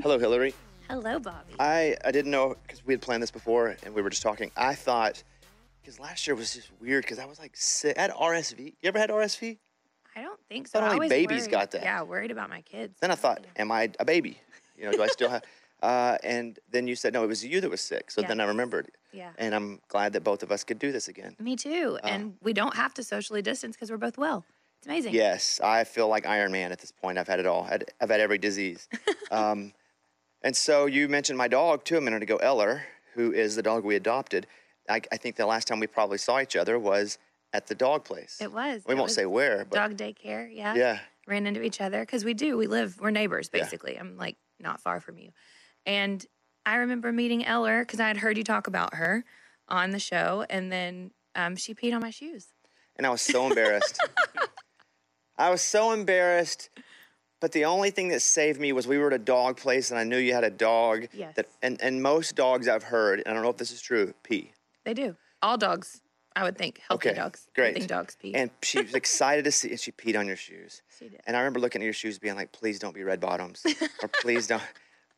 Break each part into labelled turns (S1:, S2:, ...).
S1: Hello, Hillary.
S2: Hello, Bobby.
S1: I didn't know, because we had planned this before and we were just talking. I thought, because last year was just weird because I was like sick. I had RSV. You ever had RSV?
S2: I don't think so.
S1: I thought only babies got that.
S2: Yeah, worried about my kids.
S1: Then I thought, am I a baby? You know, do I still have? And then you said, no, it was you that was sick. So then I remembered.
S2: Yeah.
S1: And I'm glad that both of us could do this again.
S2: Me too. And we don't have to socially distance because we're both well. It's amazing.
S1: Yes, I feel like Iron Man at this point. I've had it all. I've had every disease. And so you mentioned my dog, too, a minute ago, Eller, who is the dog we adopted. I think the last time we probably saw each other was at the dog place.
S2: It was.
S1: We won't say where. But
S2: dog daycare, yeah.
S1: Yeah.
S2: Ran into each other because we're neighbors, basically. Yeah. I'm like not far from you. And I remember meeting Eller because I had heard you talk about her on the show. And then she peed on my shoes. And
S1: I was so embarrassed. I was so embarrassed. But the only thing that saved me was we were at a dog place, and I knew you had a dog.
S2: Yes.
S1: And most dogs I've heard, and I don't know if this is true, pee.
S2: They do. All dogs, I would think. Healthy dogs.
S1: Great.
S2: I think dogs pee.
S1: And she was excited to see, and she peed on your shoes.
S2: She did.
S1: And I remember looking at your shoes being like, please don't be red bottoms. Or please don't.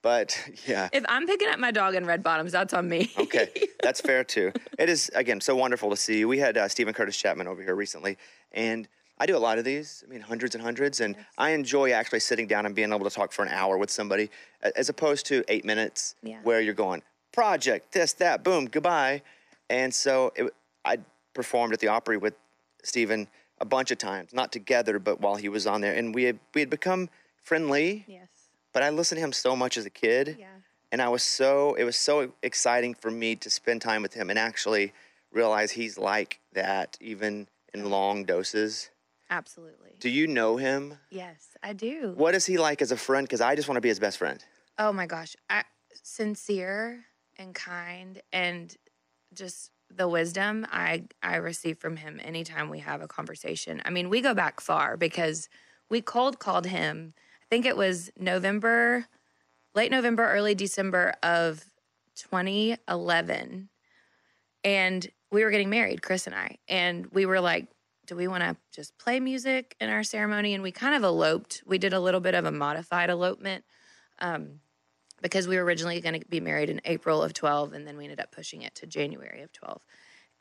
S1: But, yeah.
S2: If I'm picking up my dog in red bottoms, that's on me.
S1: Okay. That's fair, too. It is, again, so wonderful to see you. We had Stephen Curtis Chapman over here recently, and I do a lot of these, hundreds and hundreds, and I enjoy actually sitting down and being able to talk for an hour with somebody as opposed to 8 minutes where you're going, project, this, that, boom, goodbye. And so I performed at the Opry with Stephen a bunch of times, not together, but while he was on there. And we had become friendly, but I listened to him so much as a kid, and it was so exciting for me to spend time with him and actually realize he's like that even in long doses.
S2: Absolutely.
S1: Do you know him?
S2: Yes, I do.
S1: What is he like as a friend? Because I just want to be his best friend.
S2: Oh, my gosh. Sincere and kind, and just the wisdom I receive from him anytime we have a conversation. I mean, we go back far because we cold called him, I think it was late November, early December of 2011. And we were getting married, Chris and I. And we were like, do we want to just play music in our ceremony? And we kind of eloped. We did a little bit of a modified elopement because we were originally going to be married in April of 12, and then we ended up pushing it to January of 12.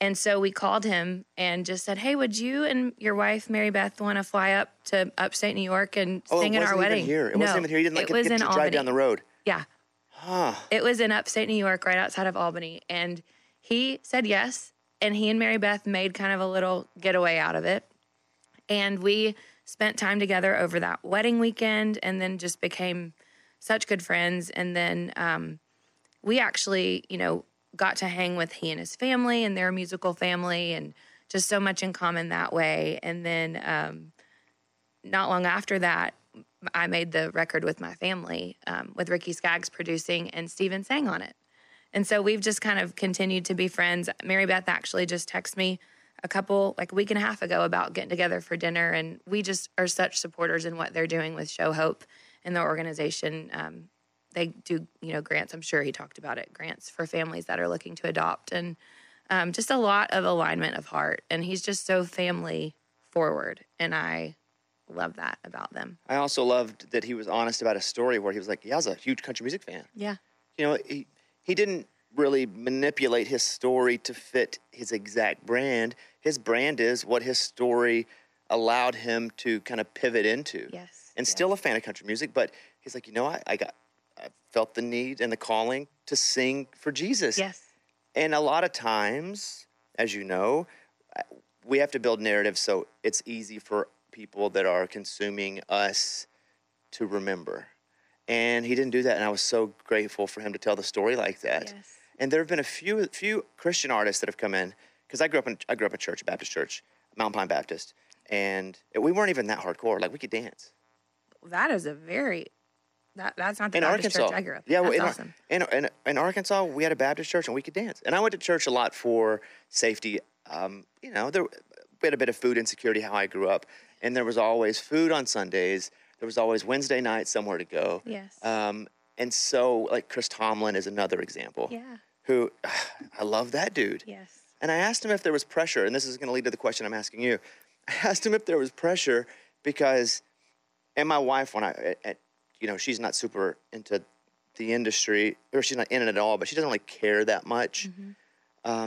S2: And so we called him and just said, hey, would you and your wife, Mary Beth, want to fly up to upstate New York and sing at our wedding?
S1: It wasn't even here. You didn't get to drive down the road.
S2: Yeah.
S1: Huh.
S2: It was in upstate New York, right outside of Albany. And he said yes. And he and Mary Beth made kind of a little getaway out of it. And we spent time together over that wedding weekend and then just became such good friends. And then we actually, got to hang with he and his family and their musical family and just so much in common that way. And then not long after that, I made the record with my family with Ricky Skaggs producing, and Stephen sang on it. And so we've just kind of continued to be friends. Mary Beth actually just texted me a week and a half ago about getting together for dinner. And we just are such supporters in what they're doing with Show Hope and their organization. They do, grants. I'm sure he talked about it, grants for families that are looking to adopt. And just a lot of alignment of heart. And he's just so family forward. And I love that about them.
S1: I also loved that he was honest about a story where he was like, I was a huge country music fan.
S2: Yeah.
S1: He didn't really manipulate his story to fit his exact brand. His brand is what his story allowed him to kind of pivot into.
S2: Yes.
S1: And still a fan of country music, but he's like, I felt the need and the calling to sing for Jesus.
S2: Yes.
S1: And a lot of times, as you know, we have to build narratives so it's easy for people that are consuming us to remember. And he didn't do that, and I was so grateful for him to tell the story like that.
S2: Yes.
S1: And there have been a few Christian artists that have come in, because I grew up at church, a Baptist church, Mountain Pine Baptist, and we weren't even that hardcore. Like, we could dance.
S2: That is that's not the Baptist church I grew up in.
S1: Yeah,
S2: that's awesome.
S1: In Arkansas, we had a Baptist church, and we could dance. And I went to church a lot for safety. We had a bit of food insecurity how I grew up, and there was always food on Sundays. There was always Wednesday night somewhere to go.
S2: Yes.
S1: And so, like, Chris Tomlin is another example.
S2: Yeah.
S1: Who, I love that dude.
S2: Yes.
S1: And I asked him if there was pressure, and this is going to lead to the question I'm asking you. I asked him if there was pressure because, and my wife, she's not super into the industry, or she's not in it at all, but she doesn't really care that much.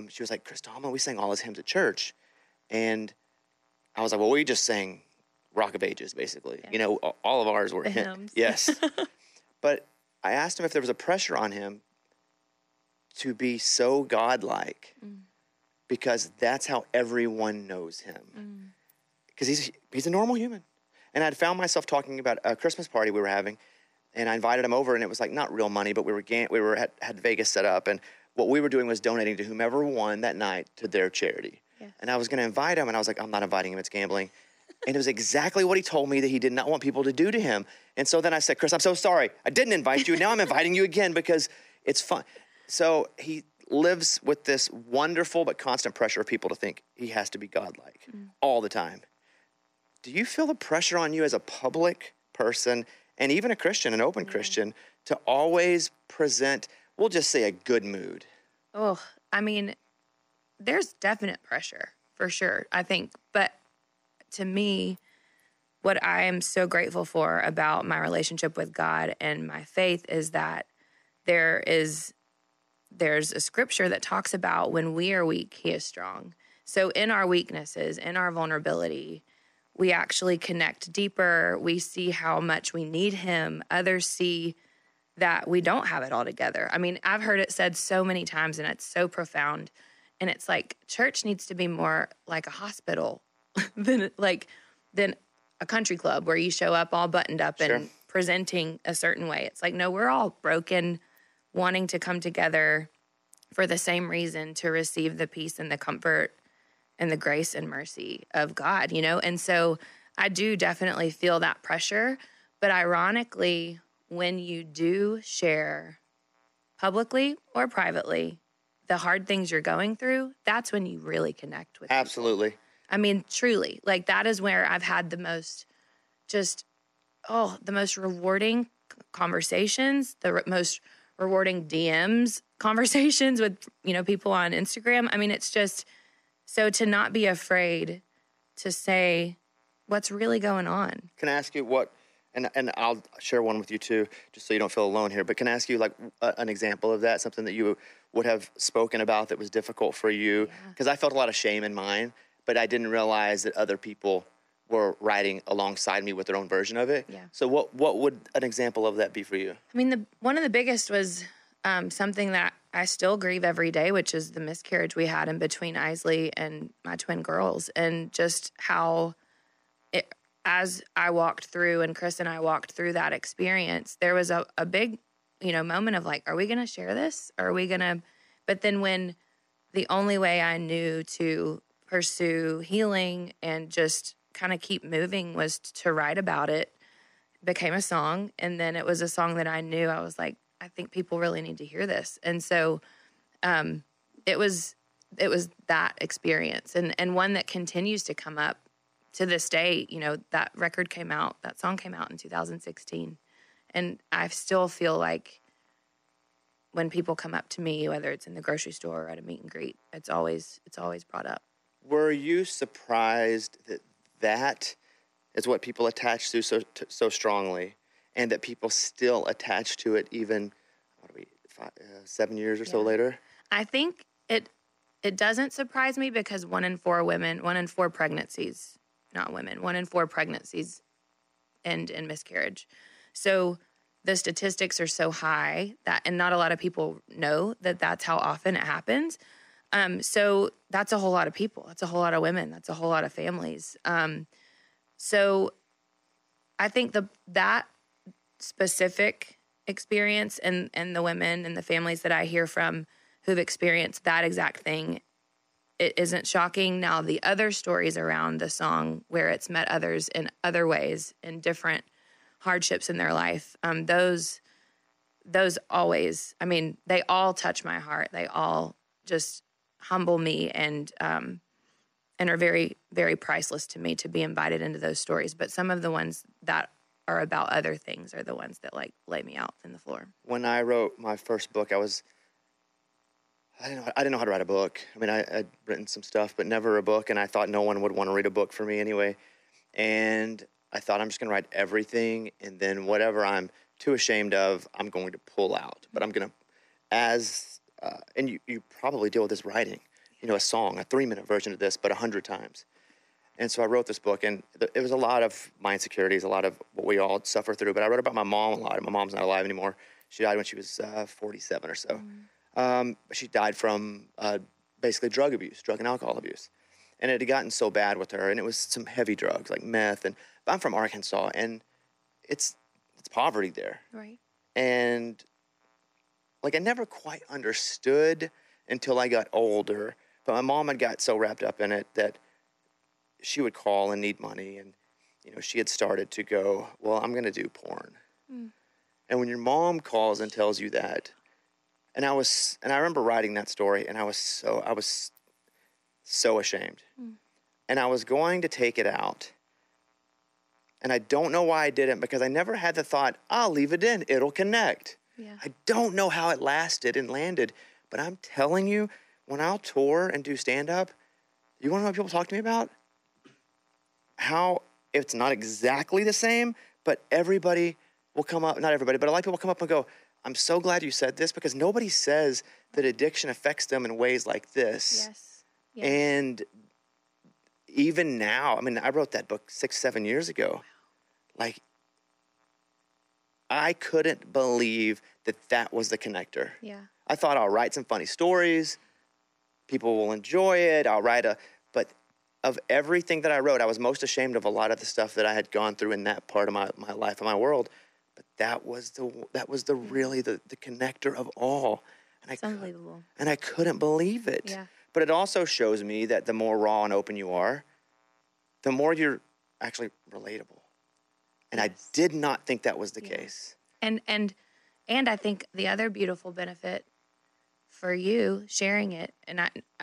S1: She was like, Chris Tomlin, we sang all his hymns at church. And I was like, well, we just sang Rock of Ages, basically.
S2: Yeah.
S1: You know, all of ours were
S2: hymns.
S1: Yes. But I asked him if there was a pressure on him to be so godlike, because that's how everyone knows him. Because he's a normal human. And I'd found myself talking about a Christmas party we were having, and I invited him over, and it was like not real money, but we had Vegas set up, and what we were doing was donating to whomever won that night to their charity. Yeah. And I was going to invite him, and I was like, I'm not inviting him, it's gambling. And it was exactly what he told me that he did not want people to do to him. And so then I said, Chris, I'm so sorry. I didn't invite you. Now I'm inviting you again because it's fun. So he lives with this wonderful but constant pressure of people to think he has to be godlike all the time. Do you feel the pressure on you as a public person and even a Christian, an open Christian, to always present, we'll just say, a good mood?
S2: Oh, I mean, there's definite pressure for sure, I think. But to me, what I am so grateful for about my relationship with God and my faith is that there's a scripture that talks about when we are weak, he is strong. So in our weaknesses, in our vulnerability, we actually connect deeper. We see how much we need him. Others see that we don't have it all together. I mean, I've heard it said so many times, and it's so profound. And it's like, church needs to be more like a hospital than a country club where you show up all buttoned up and presenting a certain way. It's like, no, we're all broken, wanting to come together for the same reason, to receive the peace and the comfort and the grace and mercy of God, you know? And so I do definitely feel that pressure. But ironically, when you do share publicly or privately the hard things you're going through, that's when you really connect with
S1: Absolutely.
S2: people. I mean, truly, like that is where I've had the most rewarding conversations, the most rewarding DMs conversations with, people on Instagram. I mean, it's just, so to not be afraid to say what's really going on.
S1: Can I ask you what, and I'll share one with you too, just so you don't feel alone here, but can I ask you like an example of that, something that you would have spoken about that was difficult for you? Because I felt a lot of shame in mine, but I didn't realize that other people were writing alongside me with their own version of it. Yeah. So what would an example of that be for you? I
S2: mean, one of the biggest was something that I still grieve every day, which is the miscarriage we had in between Isley and my twin girls. And just how as I walked through and Chris and I walked through that experience, there was a big, moment of like, are we going to share this? Are we going to, but then when the only way I knew to pursue healing and just kind of keep moving was to write about it, became a song. And then it was a song that I knew, I was like, I think people really need to hear this. And so it was that experience and one that continues to come up to this day. That song came out in 2016. And I still feel like when people come up to me, whether it's in the grocery store or at a meet and greet, it's always brought up.
S1: Were you surprised that is what people attach to so strongly, and that people still attach to it even 7 years or so later? I
S2: think it doesn't surprise me because 1 in 4 pregnancies end in miscarriage. So the statistics are so high and not a lot of people know that that's how often it happens. So that's a whole lot of people. That's a whole lot of women. That's a whole lot of families. So I think that specific experience and the women and the families that I hear from who've experienced that exact thing, it isn't shocking. Now, the other stories around the song where it's met others in other ways, in different hardships in their life, those always, they all touch my heart. They all just humble me and are very, very priceless to me to be invited into those stories. But some of the ones that are about other things are the ones that lay me out in the floor.
S1: When I wrote my first book, I didn't know how to write a book. I'd written some stuff, but never a book. And I thought no one would want to read a book for me anyway. And I thought I'm just going to write everything. And then whatever I'm too ashamed of, I'm going to pull out. But I'm going to, and you probably deal with this writing, a song, a 3-minute version of this, but 100 times. And so I wrote this book, and it was a lot of my insecurities, a lot of what we all suffer through. But I wrote about my mom a lot. My mom's not alive anymore. She died when she was 47 or so. She died from basically drug and alcohol abuse. And it had gotten so bad with her, and it was some heavy drugs like meth. But I'm from Arkansas, and it's poverty there.
S2: Right.
S1: And like I never quite understood until I got older. But my mom had got so wrapped up in it that she would call and need money, and she had started to go, well, I'm going to do porn. And when your mom calls and tells you that, and I remember writing that story, and I was so ashamed. And I was going to take it out. And I don't know why I didn't, because I never had the thought, I'll leave it in, it'll connect.
S2: Yeah.
S1: I don't know how it lasted and landed, but I'm telling you, when I'll tour and do stand-up, you want to know what people talk to me about? How it's not exactly the same, but everybody will come up, not everybody, but a lot of people will come up and go, I'm so glad you said this, because nobody says that addiction affects them in ways like this.
S2: Yes. Yes.
S1: And even now, I mean, I wrote that book 6-7 years ago. Like, I couldn't believe that was the connector.
S2: Yeah.
S1: I thought I'll write some funny stories. People will enjoy it. But of everything that I wrote, I was most ashamed of a lot of the stuff that I had gone through in that part of my life and my world. But that was really the connector of all. And
S2: it's unbelievable.
S1: And I couldn't believe it.
S2: Yeah.
S1: But it also shows me that the more raw and open you are, the more you're actually relatable. And I did not think that was the case.
S2: And I think the other beautiful benefit for you sharing it,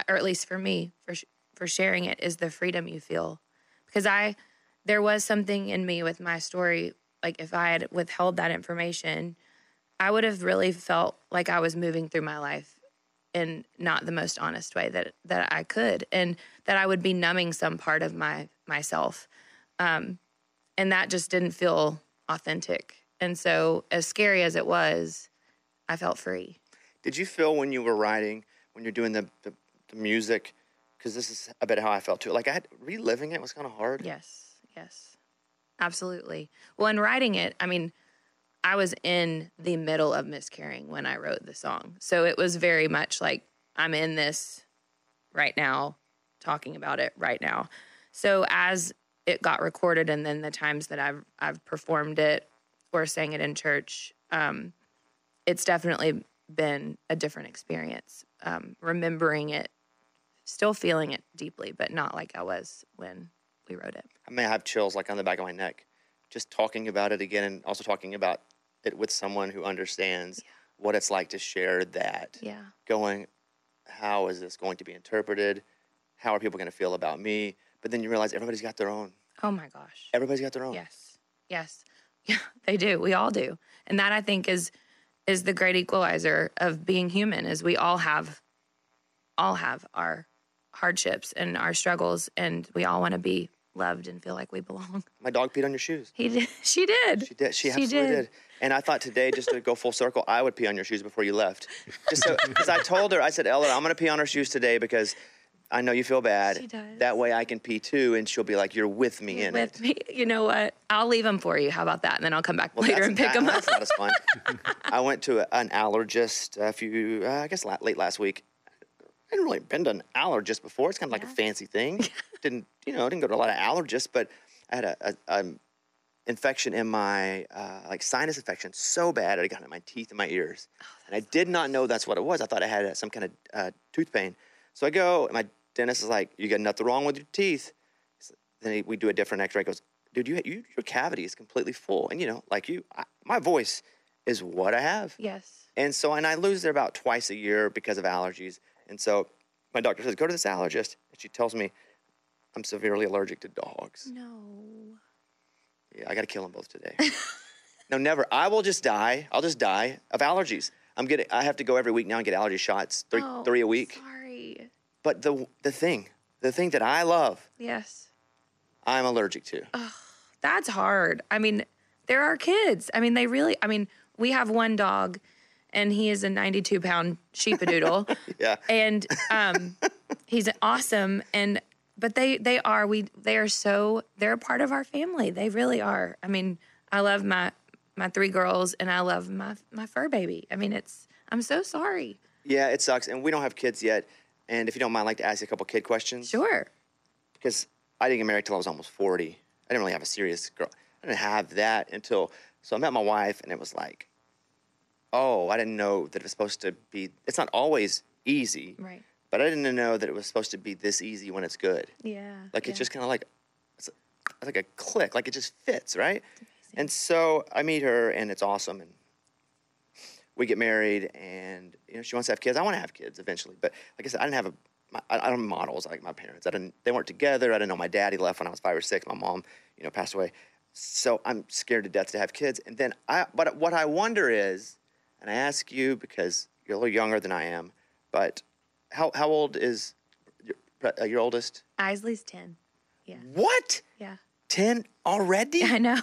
S2: or at least for me, for sharing it, is the freedom you feel. Because there was something in me with my story, like if I had withheld that information, I would have really felt like I was moving through my life in not the most honest way that I could, and that I would be numbing some part of myself. And that just didn't feel authentic. And so as scary as it was, I felt free.
S1: Did you feel when you were writing, when you're doing the music, because this is a bit how I felt too, like reliving it was kind of hard?
S2: Yes, absolutely. Well, in writing it, I mean, I was in the middle of miscarrying when I wrote the song. So it was very much like, I'm in this right now, talking about it right now. So as it got recorded, and then the times that I've performed it or sang it in church, it's definitely been a different experience. Remembering it, still feeling it deeply, but not like I was when we wrote it.
S1: I may have chills like on the back of my neck, just talking about it again, and also talking about it with someone who understands what it's like to share that.
S2: Yeah.
S1: Going, how is this going to be interpreted? How are people going to feel about me? But then you realize everybody's got their own.
S2: Oh my gosh.
S1: Everybody's got their own.
S2: Yes. Yeah, they do. We all do. And that, I think, is the great equalizer of being human, is we all have our hardships and our struggles, and we all want to be loved and feel like we belong.
S1: My dog peed on your shoes.
S2: He did. She did.
S1: She did. She absolutely did. And I thought today, just to go full circle, I would pee on your shoes before you left. Just so, because I told her, I said, Ella, I'm going to pee on her shoes today because I know you feel bad.
S2: She does.
S1: That way I can pee too, and she'll be like, you're with me in it.
S2: With me. You know what? I'll leave them for you. How about that? And then I'll come back later and pick them up.
S1: That's not as fun. I went to an allergist late last week. I hadn't really been to an allergist before. It's kind of like a fancy thing. Didn't go to a lot of allergists, but I had a infection in my, sinus infection so bad I got in my teeth and my ears. And I did not know that's what it was. I thought I had some kind of tooth pain. So I go, and my dentist is like, you got nothing wrong with your teeth. So then we do a different x-ray. He goes, dude, your cavity is completely full. And, my voice is what I have.
S2: Yes.
S1: And so, I lose there about twice a year because of allergies. And so my doctor says, go to this allergist. And she tells me I'm severely allergic to dogs.
S2: No.
S1: Yeah, I got to kill them both today. No, never. I will just die. I'll just die of allergies. I have to go every week now and get allergy shots, three a week.
S2: Sorry.
S1: But the thing that I love,
S2: yes,
S1: I'm allergic to.
S2: Oh, that's hard. I mean, they're our kids. I mean, we have one dog, and he is a 92-pound sheepadoodle.
S1: Yeah.
S2: And he's awesome. But they're a part of our family. They really are. I mean, I love my 3 girls, and I love my fur baby. I mean, I'm so sorry.
S1: Yeah, it sucks. And we don't have kids yet. And if you don't mind, I'd like to ask you a couple kid questions.
S2: Sure.
S1: Because I didn't get married till I was almost 40. I didn't really have a serious girl. I didn't have that so I met my wife, and it was like, oh, I didn't know that it was supposed to be, it's not always easy.
S2: Right.
S1: But I didn't know that it was supposed to be this easy when it's good.
S2: Yeah.
S1: Like, it's just kind of like, it's like a click, like it just fits, right? And so I meet her, and it's awesome, and we get married, and she wants to have kids. I want to have kids eventually, but like I said, I don't have models like my parents. They weren't together. I didn't know my dad. He left when I was 5 or 6. My mom, passed away. So I'm scared to death to have kids. And then but what I wonder is, and I ask you because you're a little younger than I am, but how old is your oldest?
S2: Isley's 10. Yeah.
S1: What?
S2: Yeah.
S1: 10 already?
S2: I know.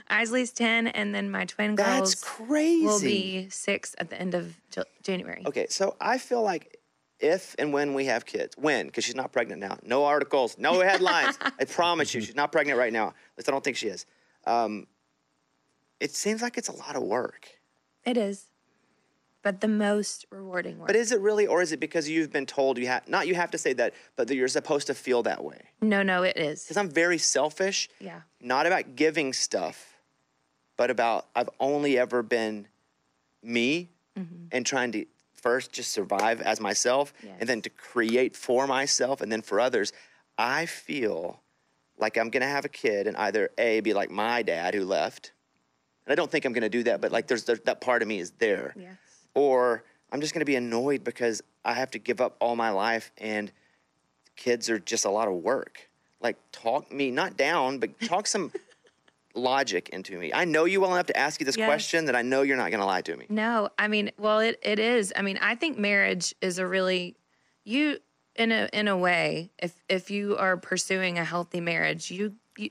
S2: Isley's 10, and then my twin girls
S1: That's crazy.
S2: will be 6 at the end of January.
S1: Okay, so I feel like if and when we have kids, because she's not pregnant now, no articles, no headlines, I promise you, she's not pregnant right now. At least I don't think she is. It seems like it's a lot of work.
S2: It is, but the most rewarding work.
S1: But is it really, or is it because you've been told you have to say that, but that you're supposed to feel that way?
S2: No, it is.
S1: Because I'm very selfish.
S2: Yeah.
S1: Not about giving stuff, but about I've only ever been me and trying to first just survive as myself, and then to create for myself and then for others. I feel like I'm going to have a kid and either A, be like my dad who left, and I don't think I'm going to do that, but like there's that part of me is there.
S2: Yes.
S1: Or I'm just going to be annoyed because I have to give up all my life and kids are just a lot of work. Like, talk me, not down, but talk some logic into me. I know you well enough to ask you this question that I know you're not going to lie to me.
S2: No, I mean, well, it is. I mean, I think marriage is a really, in a way, if you are pursuing a healthy marriage,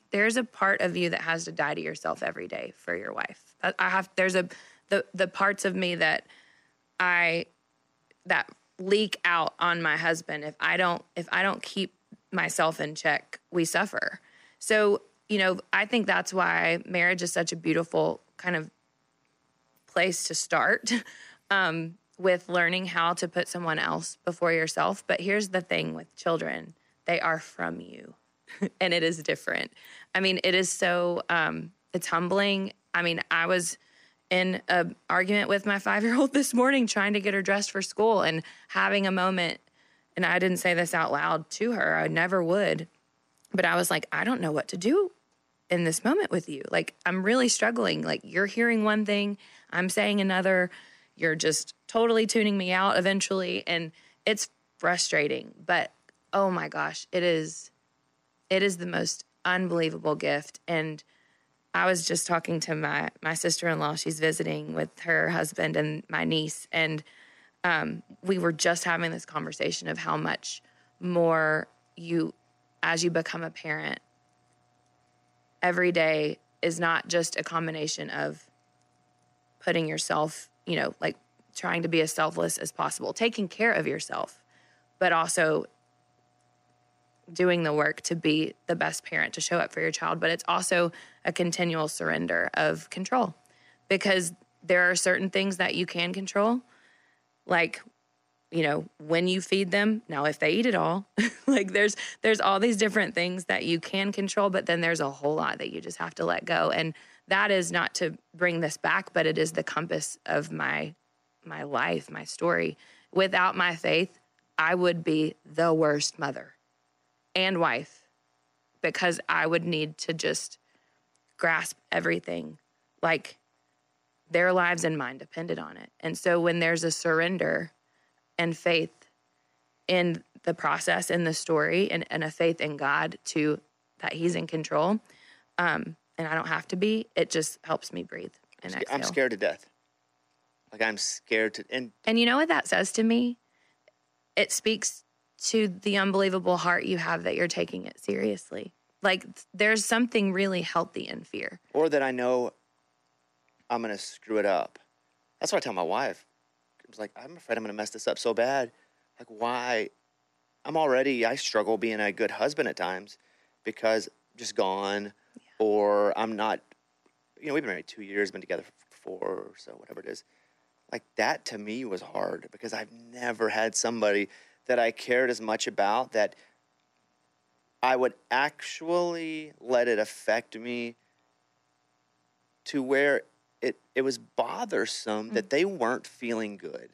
S2: there's a part of you that has to die to yourself every day for your wife. There's the parts of me that leak out on my husband. If I don't keep myself in check, we suffer. So, I think that's why marriage is such a beautiful kind of place to start with learning how to put someone else before yourself. But here's the thing with children, they are from you and it is different. I mean, it is so, it's humbling. I mean, I was in an argument with my 5-year-old this morning trying to get her dressed for school and having a moment, and I didn't say this out loud to her. I never would. But I was like, I don't know what to do in this moment with you. Like, I'm really struggling. Like, you're hearing one thing, I'm saying another. You're just totally tuning me out eventually. And it's frustrating. But, oh my gosh, it is the most unbelievable gift. And I was just talking to my sister-in-law. She's visiting with her husband and my niece. And we were just having this conversation of how much more as you become a parent, every day is not just a combination of putting yourself, like trying to be as selfless as possible, taking care of yourself, but also doing the work to be the best parent, to show up for your child. But it's also a continual surrender of control, because there are certain things that you can control, like, when you feed them. Now, if they eat it all, like there's all these different things that you can control, but then there's a whole lot that you just have to let go. And that is not to bring this back, but it is the compass of my life, my story. Without my faith, I would be the worst mother and wife, because I would need to just grasp everything. Like, their lives and mine depended on it. And so when there's a surrender and faith in the process, in the story, and a faith in God that he's in control, and I don't have to be, it just helps me breathe. And
S1: I'm scared to death. Like, I'm scared to,
S2: and you know what that says to me? It speaks to the unbelievable heart you have that you're taking it seriously. Like, there's something really healthy in fear.
S1: Or that I know I'm going to screw it up. That's what I tell my wife. I was like, I'm afraid I'm going to mess this up so bad. Like, why? I struggle being a good husband at times because I'm just gone, or I'm not, we've been married 2 years, been together for 4 or so, whatever it is. Like, that to me was hard because I've never had somebody that I cared as much about that I would actually let it affect me to where it was bothersome that they weren't feeling good.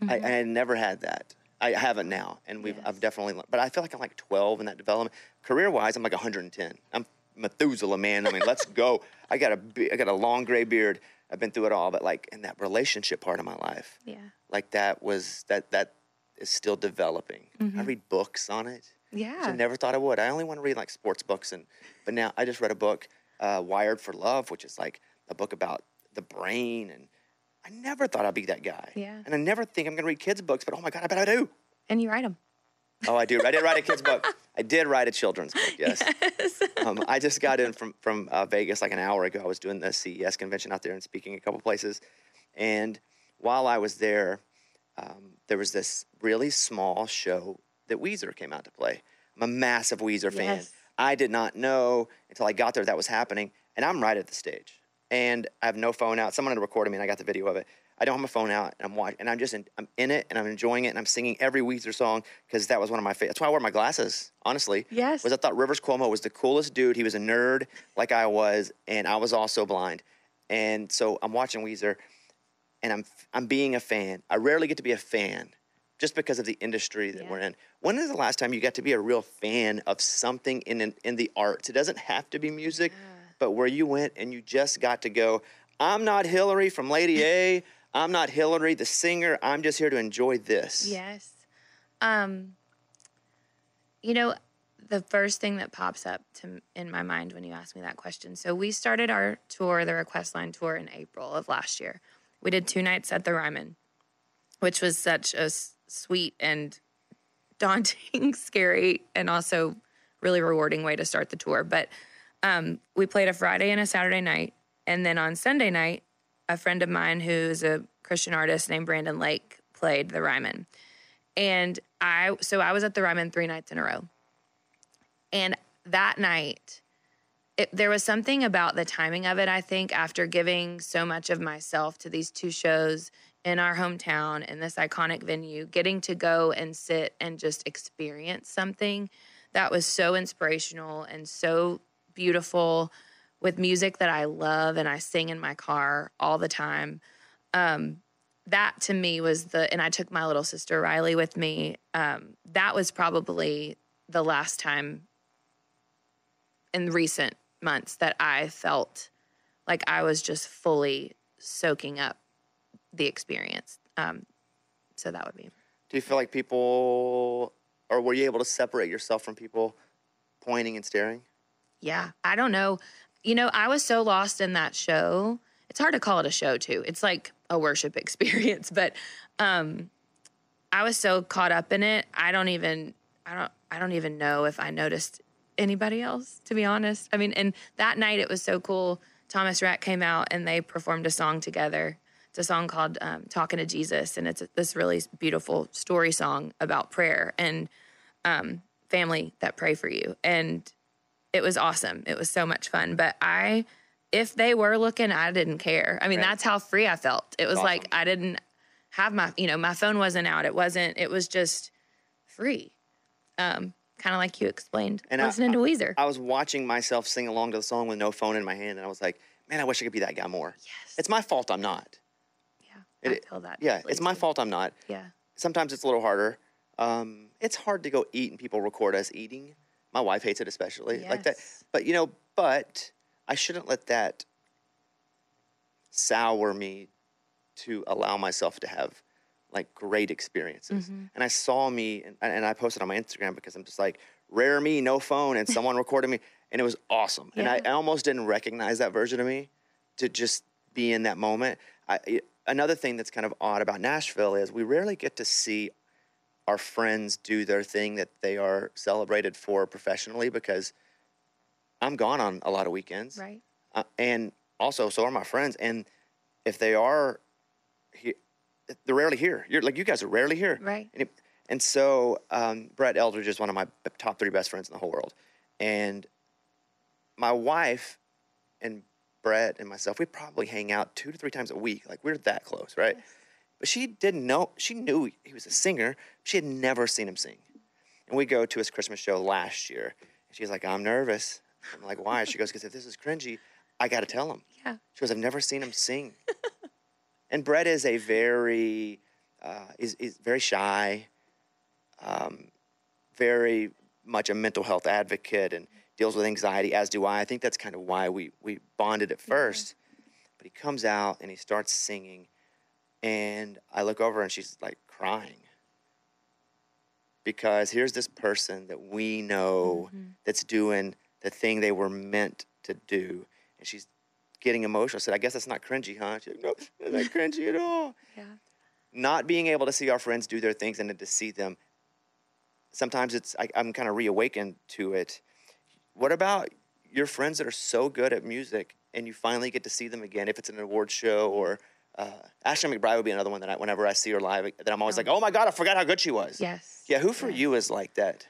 S1: I had never had that. I haven't now, and I've definitely, but I feel like I'm like 12 in that development. Career-wise, I'm like 110. I'm Methuselah, man. I mean, let's go. I got a long gray beard. I've been through it all, but like in that relationship part of my life, like that is still developing. I read books on it.
S2: Yeah.
S1: Which I never thought I would. I only want to read like sports books, but now I just read a book, Wired for Love, which is like a book about the brain, and I never thought I'd be that guy.
S2: Yeah.
S1: And I never think I'm going to read kids' books, but oh my God, I bet I do.
S2: And you write them.
S1: Oh, I do. I did write a kid's book. I did write a children's book, yes. I just got in from Vegas like an hour ago. I was doing the CES convention out there and speaking a couple places. And while I was there, there was this really small show that Weezer came out to play. I'm a massive Weezer fan. I did not know until I got there that was happening. And I'm right at the stage. And I have no phone out. Someone had recorded me, and I got the video of it. I don't have my phone out, and I'm watching, and I'm in it, and I'm enjoying it, and I'm singing every Weezer song because that was one of my favorites. That's why I wore my glasses, honestly.
S2: Yes.
S1: Was I thought Rivers Cuomo was the coolest dude. He was a nerd like I was, and I was also blind. And so I'm watching Weezer, and I'm being a fan. I rarely get to be a fan just because of the industry that we're in. When is the last time you got to be a real fan of something in the arts? It doesn't have to be music. But where you went and you just got to go, I'm not Hillary from Lady A. I'm not Hillary, the singer. I'm just here to enjoy this.
S2: Yes. The first thing that pops up in my mind when you ask me that question. So we started our tour, the Request Line tour, in April of last year. We did 2 nights at the Ryman, which was such a sweet and daunting, scary, and also really rewarding way to start the tour. But we played a Friday and a Saturday night. And then on Sunday night, a friend of mine who's a Christian artist named Brandon Lake played the Ryman. And I was at the Ryman 3 nights in a row. And that night, there was something about the timing of it, I think, after giving so much of myself to these 2 shows in our hometown, in this iconic venue, getting to go and sit and just experience something that was so inspirational and so beautiful, with music that I love and I sing in my car all the time. That to me was and I took my little sister Riley with me. That was probably the last time in recent months that I felt like I was just fully soaking up the experience. So that would be.
S1: Do you feel like people, or were you able to separate yourself from people pointing and staring?
S2: Yeah, I don't know. I was so lost in that show. It's hard to call it a show too. It's like a worship experience, but I was so caught up in it. I don't even know if I noticed anybody else, to be honest. I mean, and that night it was so cool. Thomas Rhett came out and they performed a song together. It's a song called Talking to Jesus, and it's this really beautiful story song about prayer and family that pray for you. And it was awesome. It was so much fun. But if they were looking, I didn't care. I mean, that's how free I felt. It was
S1: awesome.
S2: like I didn't have my phone wasn't out. It was just free. Kind of like you explained, and listening to Weezer.
S1: I was watching myself sing along to the song with no phone in my hand, and I was like, man, I wish I could be that guy more.
S2: Yes.
S1: It's my fault I'm not.
S2: Yeah, I feel that.
S1: Yeah, it's my fault I'm not.
S2: Yeah.
S1: Sometimes it's a little harder. It's hard to go eat and people record us eating. My wife hates it especially.
S2: Yes.
S1: Like that. But I shouldn't let that sour me to allow myself to have like great experiences.
S2: Mm-hmm.
S1: And I saw me, and I posted on my Instagram because I'm just like, rare me, no phone, and someone recorded me, and it was awesome.
S2: Yeah.
S1: And I almost didn't recognize that version of me to just be in that moment. Another thing that's kind of odd about Nashville is we rarely get to see our friends do their thing that they are celebrated for professionally, because I'm gone on a lot of weekends.
S2: Right.
S1: And also, so are my friends. And if they are here, they're rarely here. You guys are rarely here.
S2: Right.
S1: And so Brett Eldridge is one of my top 3 best friends in the whole world. And my wife and Brett and myself, we probably hang out 2 to 3 times a week. Like, we're that close, right? Yes. But she didn't know. She knew he was a singer. She had never seen him sing. And we go to his Christmas show last year. And she's like, I'm nervous. I'm like, why? She goes, because if this is cringy, I got to tell him.
S2: Yeah.
S1: She goes, I've never seen him sing. And Brett is a very, is very shy, very much a mental health advocate, and deals with anxiety, as do I. I think that's kind of why we bonded at first. But he comes out and he starts singing, and I look over and she's like crying. Because here's this person that we know that's doing the thing they were meant to do. And she's getting emotional. I said, I guess that's not cringy, huh? She's like, no, it's not cringy at all.
S2: Yeah.
S1: Not being able to see our friends do their things and then to see them, sometimes I'm kind of reawakened to it. What about your friends that are so good at music and you finally get to see them again, if it's an award show? Or Ashley McBride would be another one that whenever I see her live, that I'm always like, oh my God, I forgot how good she was.
S2: Yes.
S1: Yeah, who for you is like that?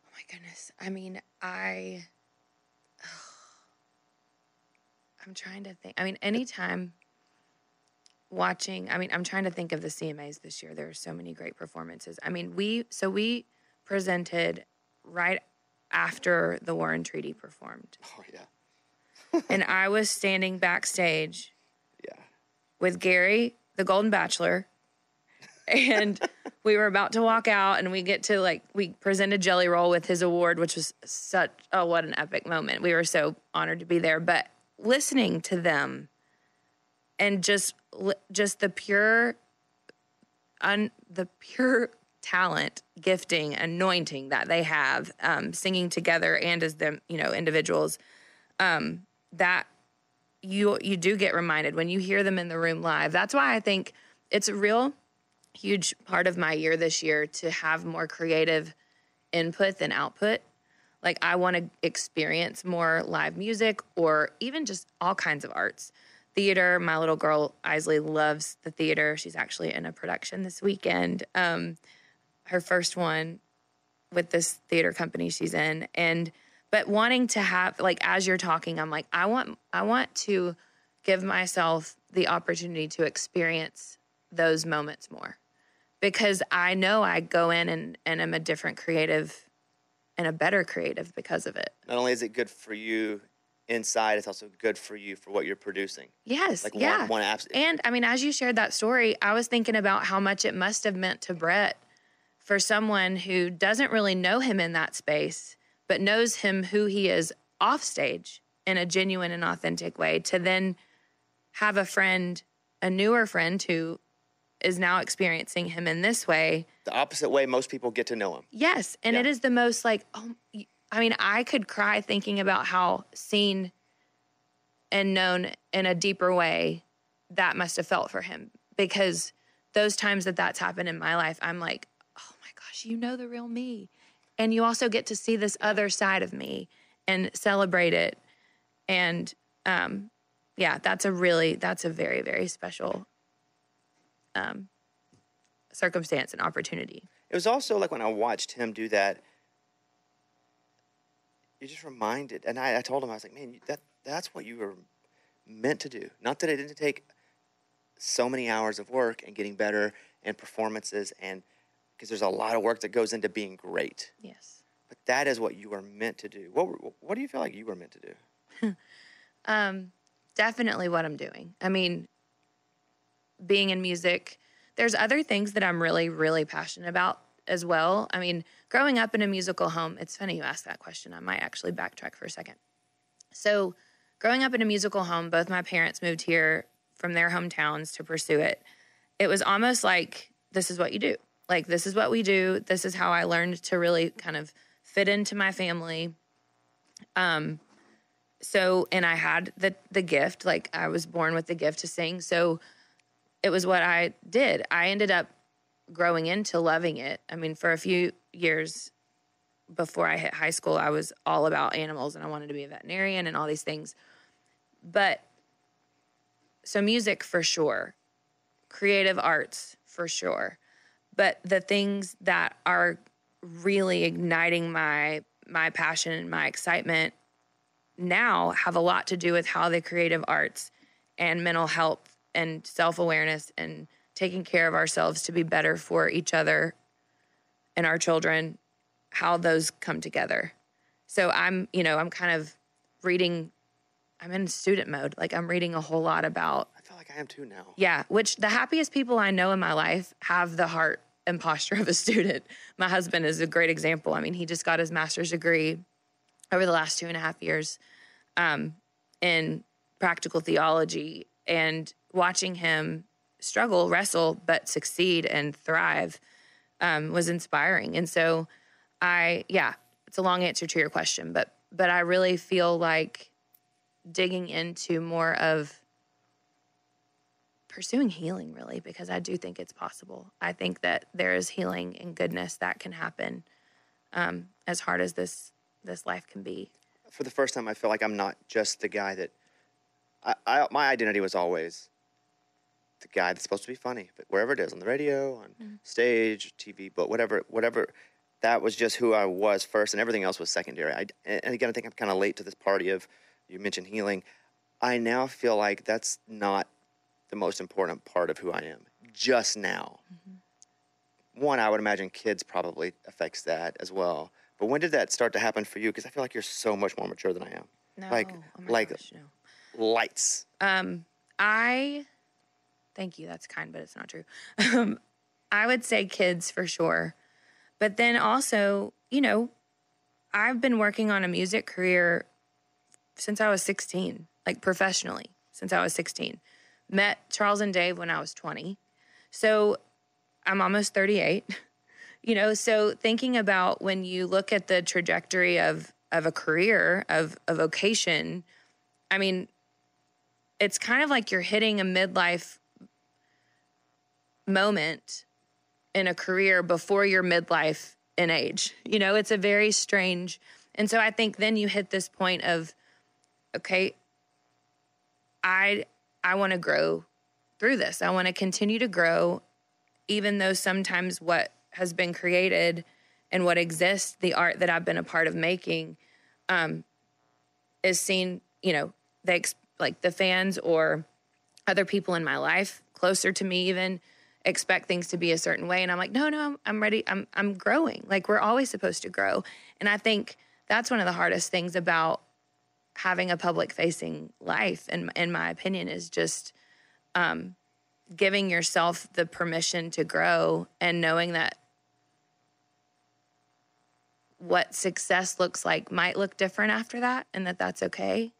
S2: Oh my goodness. I mean, I'm trying to think. I mean, anytime watching, I'm trying to think of the CMAs this year. There are so many great performances. I mean, we presented right after the Warren Treaty performed.
S1: Oh, yeah.
S2: And I was standing backstage
S1: Yeah.
S2: with Gary, the Golden Bachelor, and we were about to walk out, and we presented Jelly Roll with his award, which was what an epic moment. We were so honored to be there. But listening to them and just the pure talent, gifting, anointing that they have, singing together and as them, individuals, that you do get reminded when you hear them in the room live. That's why I think it's a real huge part of my year this year to have more creative input than output. Like, I want to experience more live music or even just all kinds of arts. Theater, my little girl, Isley, loves the theater. She's actually in a production this weekend. Her first one with this theater company she's in. But wanting to have, like, as you're talking, I'm like, I want to give myself the opportunity to experience those moments more. Because I know I go in and I'm a different creative and a better creative because of it.
S1: Not only is it good for you inside, it's also good for you for what you're producing.
S2: Yes,
S1: like
S2: yeah.
S1: One
S2: and, as you shared that story, I was thinking about how much it must have meant to Brett for someone who doesn't really know him in that space, but knows him who he is off stage in a genuine and authentic way, to then have a newer friend who is now experiencing him in this way.
S1: The opposite way most people get to know him.
S2: Yes, and It is the most I could cry thinking about how seen and known in a deeper way that must have felt for him. Because those times that's happened in my life, I'm like, oh my gosh, you know the real me. And you also get to see this other side of me and celebrate it. And that's a very, very special circumstance and opportunity.
S1: It was also like when I watched him do that, you're just reminded, and I told him, I was like, man, that's what you were meant to do. Not that it didn't take so many hours of work and getting better and performances, and because there's a lot of work that goes into being great.
S2: Yes.
S1: But that is what you are meant to do. What do you feel like you were meant to do?
S2: Definitely what I'm doing. I mean, being in music, there's other things that I'm really, really passionate about as well. I mean, growing up in a musical home, it's funny you asked that question. I might actually backtrack for a second. So growing up in a musical home, both my parents moved here from their hometowns to pursue it. It was almost like, this is what you do. Like, this is what we do. This is how I learned to really kind of fit into my family. And I had the gift, like I was born with the gift to sing. So it was what I did. I ended up growing into loving it. I mean, for a few years before I hit high school, I was all about animals and I wanted to be a veterinarian and all these things. But so music for sure, creative arts for sure. But the things that are really igniting my passion and my excitement now have a lot to do with how the creative arts and mental health and self-awareness and taking care of ourselves to be better for each other and our children, how those come together. So I'm kind of reading, I'm in student mode. Like I'm reading a whole lot about.
S1: I feel like I am too now.
S2: Yeah, which the happiest people I know in my life have the heart and posture of a student. My husband is a great example. I mean, he just got his master's degree over the last 2.5 years in practical theology, and watching him struggle, wrestle, but succeed and thrive was inspiring. And so it's a long answer to your question, but I really feel like digging into more of pursuing healing, really, because I do think it's possible. I think that there is healing and goodness that can happen as hard as this life can be.
S1: For the first time, I feel like I'm not just the guy that my identity was always the guy that's supposed to be funny, but wherever it is, on the radio, on stage, TV, but whatever, that was just who I was first, and everything else was secondary. And again, I think I'm kind of late to this party of, you mentioned healing. I now feel like that's not the most important part of who I am, just now. Mm-hmm. One, I would imagine kids probably affects that as well. But when did that start to happen for you? Because I feel like you're so much more mature than I am.
S2: No, gosh, no.
S1: Lights.
S2: Thank you, that's kind, but it's not true. I would say kids for sure. But then also, I've been working on a music career since I was 16, like professionally, since I was 16. Met Charles and Dave when I was 20. So I'm almost 38. So thinking about when you look at the trajectory of a career, of a vocation, I mean, it's kind of like you're hitting a midlife moment in a career before your midlife in age. It's a very strange. And so I think then you hit this point of, okay, I want to grow through this. I want to continue to grow, even though sometimes what has been created and what exists, the art that I've been a part of making, is seen, like the fans or other people in my life closer to me even expect things to be a certain way. And I'm like, no, I'm ready. I'm growing. Like we're always supposed to grow. And I think that's one of the hardest things about having a public facing life, in my opinion, is just giving yourself the permission to grow and knowing that what success looks like might look different after that, and that's okay.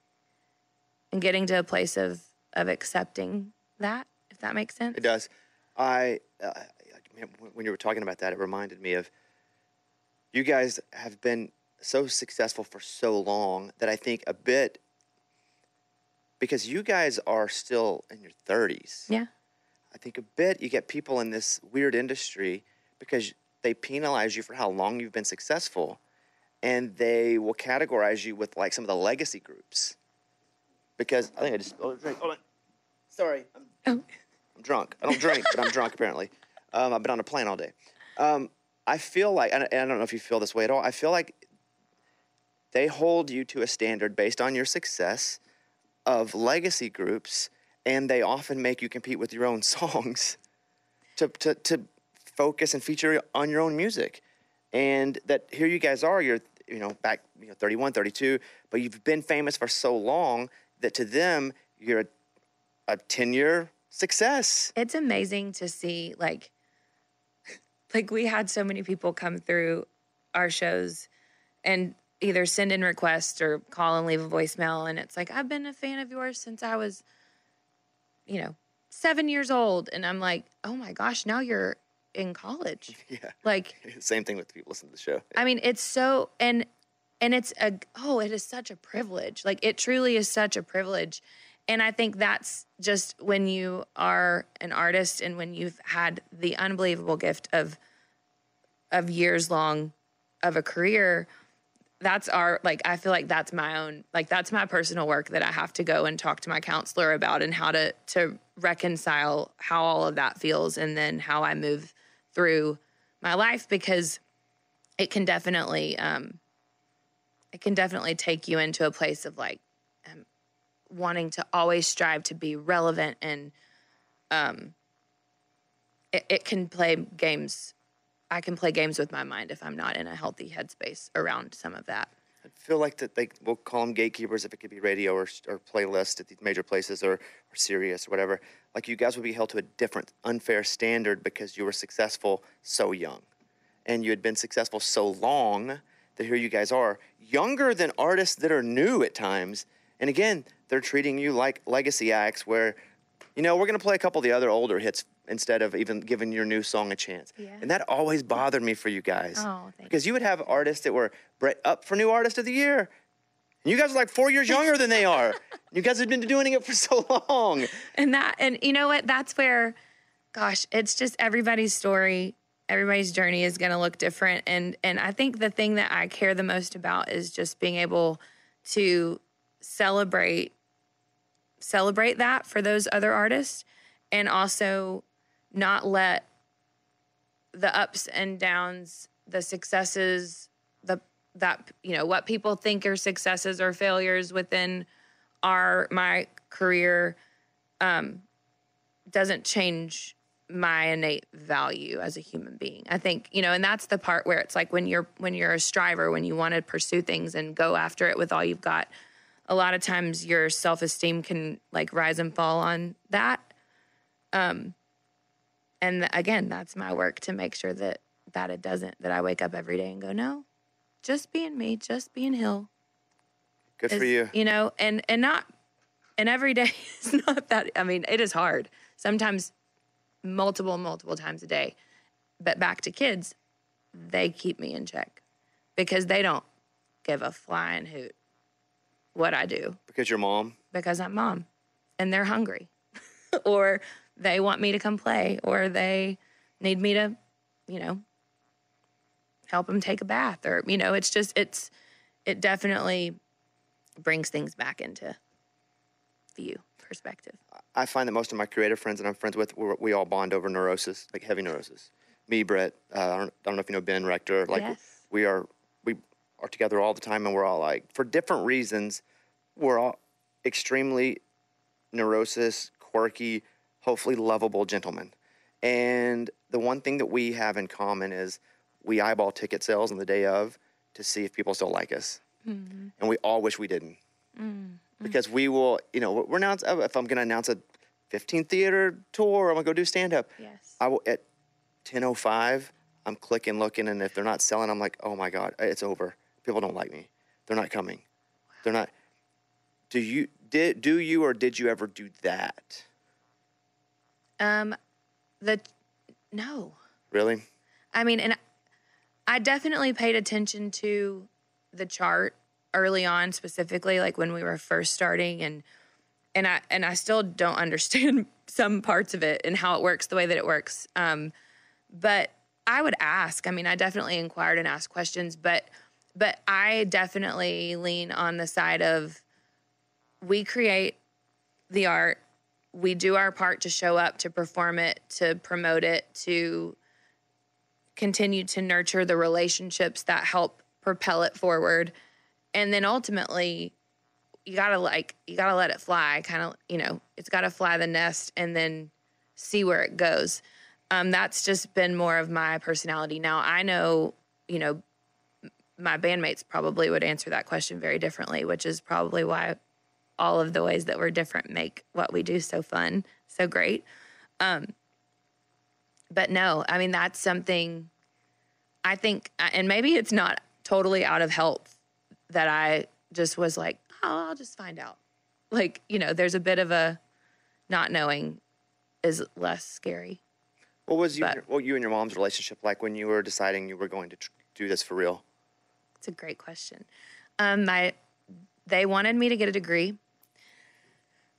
S2: And getting to a place of accepting that, if that makes sense.
S1: It does. When you were talking about that, it reminded me of, you guys have been so successful for so long that I think a bit, because you guys are still in your 30s.
S2: Yeah.
S1: I think a bit you get people in this weird industry because they penalize you for how long you've been successful, and they will categorize you with like some of the legacy groups. Because I think I just drink. Hold on. Sorry. I'm drunk. I don't drink, but I'm drunk apparently. I've been on a plane all day. I feel like, and I don't know if you feel this way at all, I feel like they hold you to a standard based on your success of legacy groups, and they often make you compete with your own songs to focus and feature on your own music. And that here you guys are, you're, back, 31, 32, but you've been famous for so long that to them, you're a 10-year success.
S2: It's amazing to see, like we had so many people come through our shows and either send in requests or call and leave a voicemail. And it's like, I've been a fan of yours since I was, 7 years old. And I'm like, oh my gosh, now you're in college.
S1: Yeah.
S2: Like,
S1: same thing with people listening to the show. Yeah.
S2: I mean, it's so, and it's it is such a privilege. Like, it truly is such a privilege. And I think that's just when you are an artist and when you've had the unbelievable gift of years long of a career, I feel like that's my own, like that's my personal work that I have to go and talk to my counselor about, and how to reconcile how all of that feels and then how I move through my life, because it can definitely take you into a place of like wanting to always strive to be relevant, and it can play games. I can play games with my mind if I'm not in a healthy headspace around some of that.
S1: I feel like that we'll call them gatekeepers if it could be radio or playlist at these major places or Sirius or whatever. Like, you guys would be held to a different unfair standard because you were successful so young. And you had been successful so long that here you guys are, younger than artists that are new at times. And again, they're treating you like legacy acts where, we're going to play a couple of the other older hits instead of even giving your new song a chance.
S2: Yeah.
S1: And that always bothered me for you guys.
S2: Oh, thank
S1: because you would have artists that were up for New Artist of the Year. And you guys are like 4 years younger than they are. You guys have been doing it for so long.
S2: And you know what? That's where, gosh, it's just everybody's story, everybody's journey is going to look different. And I think the thing that I care the most about is just being able to celebrate that for those other artists, and also not let the ups and downs, the successes, what people think are successes or failures within my career doesn't change my innate value as a human being. I think, and that's the part where it's like when you're a striver, when you want to pursue things and go after it with all you've got, a lot of times your self-esteem can like rise and fall on that. And again, that's my work to make sure that it doesn't, that I wake up every day and go, no, just being me, just being Hill.
S1: Good for you.
S2: And every day is not that, it is hard. Sometimes multiple times a day. But back to kids, they keep me in check because they don't give a flying hoot what I do.
S1: Because you're mom?
S2: Because I'm mom. And they're hungry. Or they want me to come play. Or they need me to, help them take a bath. Or, it's just, it definitely brings things back into view, perspective.
S1: I find that most of my creative friends that I'm friends with, we all bond over neurosis, like heavy neurosis. Me, Brett, I don't know if you know Ben Rector. Like,
S2: yes.
S1: we are together all the time, and we're all like, for different reasons, we're all extremely neurosis, quirky, hopefully lovable gentlemen. And the one thing that we have in common is we eyeball ticket sales on the day of to see if people still like us. Mm-hmm. And we all wish we didn't. Mm-hmm. Because we will, we're announced, if I'm going to announce a 15 theater tour, I'm going to go do stand-up.
S2: Yes.
S1: I will, at 10:05, I'm clicking, looking, and if they're not selling, I'm like, oh my God, it's over. People don't like me. They're not coming. Wow. They're not. Do you or did you ever do that?
S2: No.
S1: Really?
S2: And I definitely paid attention to the chart early on, specifically like when we were first starting, and I still don't understand some parts of it and how it works the way that it works. But I would ask. I definitely inquired and asked questions, but I definitely lean on the side of we create the art, we do our part to show up, to perform it, to promote it, to continue to nurture the relationships that help propel it forward. And then ultimately, you gotta let it fly. Kind of, it's gotta fly the nest and then see where it goes. That's just been more of my personality. Now I know, my bandmates probably would answer that question very differently, which is probably why all of the ways that we're different make what we do so fun, so great. But no, that's something I think, and maybe it's not totally out of health that I just was like, oh, I'll just find out. Like, there's a bit of a not knowing is less scary.
S1: What was you and your mom's relationship like when you were deciding you were going to do this for real?
S2: It's a great question. They wanted me to get a degree.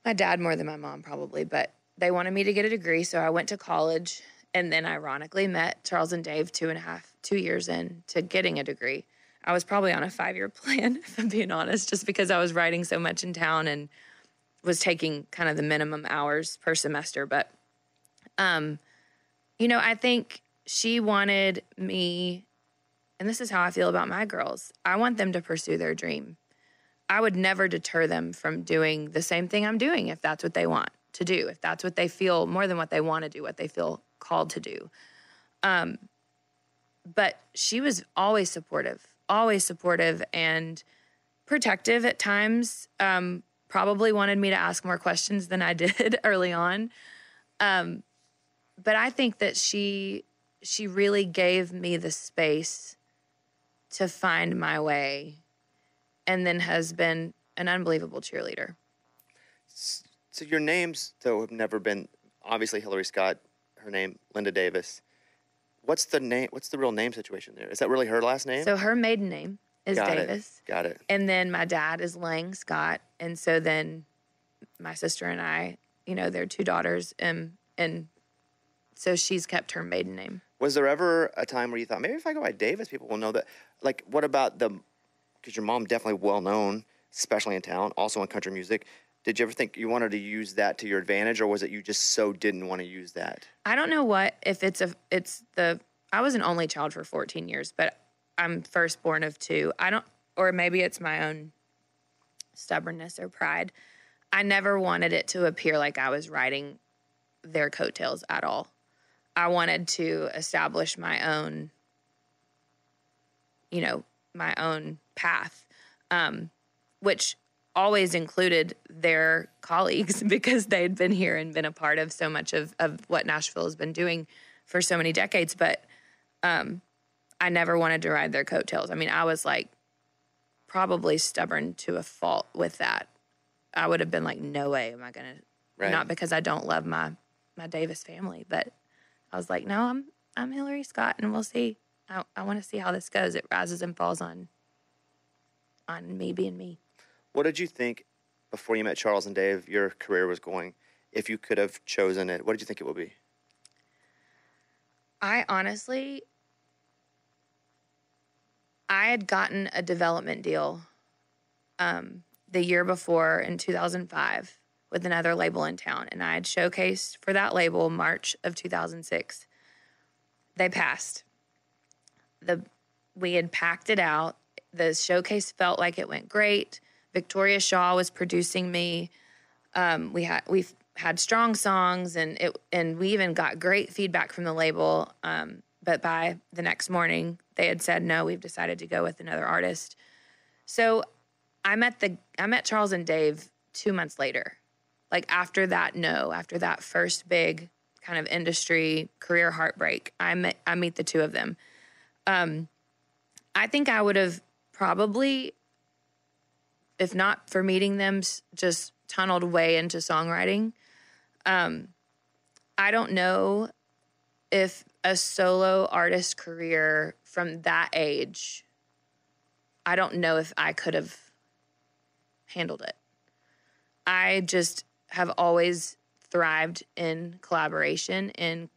S2: My dad more than my mom probably, but they wanted me to get a degree, so I went to college and then ironically met Charles and Dave 2 years in to getting a degree. I was probably on a 5-year plan, if I'm being honest, just because I was writing so much in town and was taking kind of the minimum hours per semester. But, I think she wanted me, and this is how I feel about my girls. I want them to pursue their dream. I would never deter them from doing the same thing I'm doing if that's what they want to do, if that's what they feel, more than what they want to do, what they feel called to do. But she was always supportive and protective at times. Probably wanted me to ask more questions than I did early on. But I think that she really gave me the space to find my way, and then has been an unbelievable cheerleader.
S1: So your names, though, have never been, obviously Hillary Scott, her name, Linda Davis. What's the name? What's the real name situation there? Is that really her last name?
S2: So her maiden name is Davis.
S1: Got it.
S2: And then my dad is Lang Scott. And so then my sister and I, they're 2 daughters, and so she's kept her maiden name.
S1: Was there ever a time where you thought, maybe if I go by Davis, people will know that? Like, what about because your mom definitely well-known, especially in town, also in country music. Did you ever think you wanted to use that to your advantage, or was it you just so didn't want to use that?
S2: I don't know if I was an only child for 14 years, but I'm firstborn of 2. Or maybe it's my own stubbornness or pride. I never wanted it to appear like I was riding their coattails at all. I wanted to establish my own, my own path, which always included their colleagues because they'd been here and been a part of so much of what Nashville has been doing for so many decades. But I never wanted to ride their coattails. I mean, I was like probably stubborn to a fault with that. I would have been like, no way am I going to,
S1: right.
S2: Not because I don't love my Davis family, but I was like, no, I'm Hillary Scott, and we'll see. I want to see how this goes. It rises and falls on me being me.
S1: What did you think before you met Charles and Dave your career was going? If you could have chosen it, what did you think it would be?
S2: I had gotten a development deal the year before in 2005 with another label in town, and I had showcased for that label March of 2006. They passed. We had packed it out. The showcase felt like it went great. Victoria Shaw was producing me. We've had strong songs, and we even got great feedback from the label. But by the next morning, they had said, no, we've decided to go with another artist. So I met Charles and Dave 2 months later. Like after that first big kind of industry career heartbreak, I meet the 2 of them. I think I would have probably, if not for meeting them, just tunneled way into songwriting. I don't know if a solo artist career from that age, I don't know if I could have handled it. I just have always thrived in collaboration, in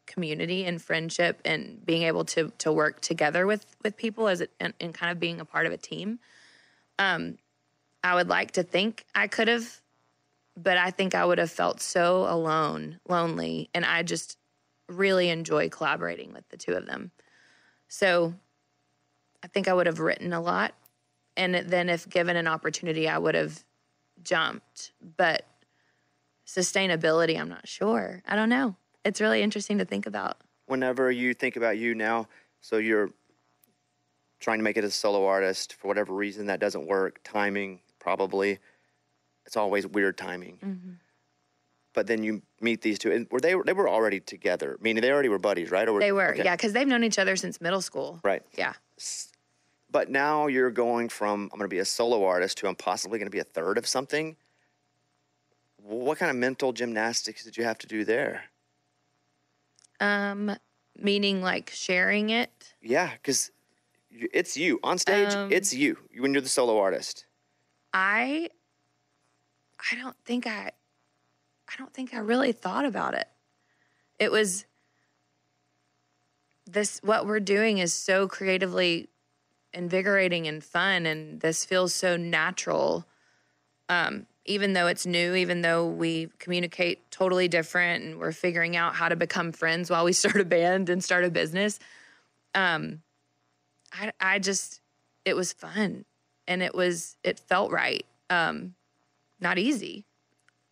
S2: community and friendship, and being able to work together with people and kind of being a part of a team. I would like to think I could have, but I think I would have felt so alone, lonely, and I just really enjoy collaborating with the 2 of them. So I think I would have written a lot, and then if given an opportunity, I would have jumped. But sustainability, I'm not sure. I don't know. It's really interesting to think about.
S1: Whenever you think about you now, so you're trying to make it as a solo artist, for whatever reason that doesn't work, timing probably, it's always weird timing. Mm-hmm. But then you meet these 2, and they were already together, meaning they already were buddies, right?
S2: They were,
S1: okay.
S2: Yeah, because they've known each other since middle school.
S1: Right.
S2: Yeah.
S1: But now you're going from, I'm going to be a solo artist to I'm possibly going to be a third of something. What kind of mental gymnastics did you have to do there?
S2: Meaning like sharing it?
S1: Yeah, because it's you. On stage, it's you when you're the solo artist.
S2: I don't think I really thought about it. It was what we're doing is so creatively invigorating and fun, and this feels so natural. Even though it's new, even though we communicate totally different and we're figuring out how to become friends while we start a band and start a business. It was fun, and it felt right. Not easy,